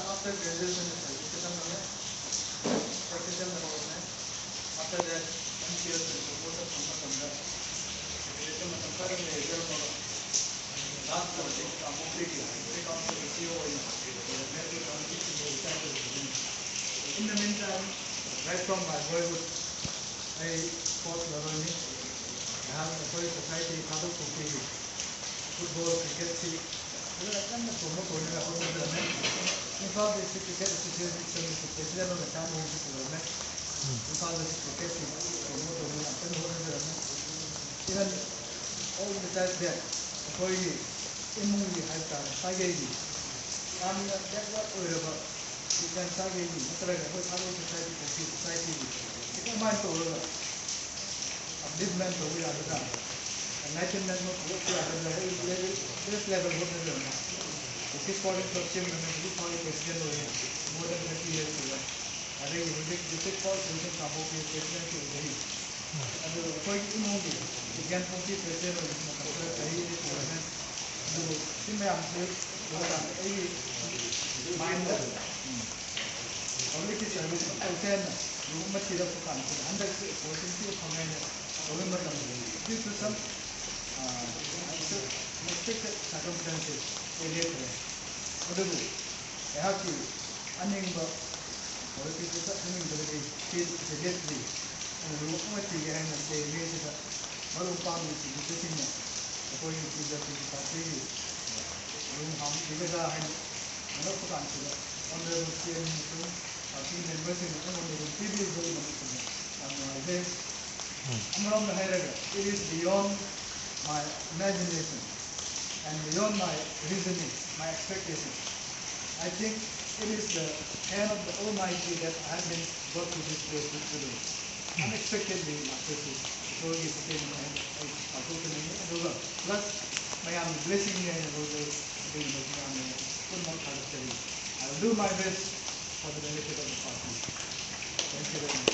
After graduation, after that, MCS promoted from the last project, in the meantime, right from my boyhood, I fought learning. I have a very society, football, cricket, in fact, the cricket association is the president of the family of the government. In fact, the cricket even all the time that for you, in movie has done Sagagi. And that's what we're about. You can Sagagi, like a society. You can mind to a big man to we are the enlightenment of what we are this level of the this is called Christian we call it Christian more than 30 years ago. I think this is called Christian President to the and the point in movie, you can complete President of due to some unexpected circumstances, I have to unable politics immediately and look at the end and say, Maru Pami is sitting according to the party. Because I have not consider on the team members in the previous it is beyond my imagination and beyond my reasoning, my expectation. I think it is the hand of the Almighty that I have been brought to this place today. Unexpectedly, so he became plus I am blessing me and I will do my best for the benefit of the party. Thank you very much.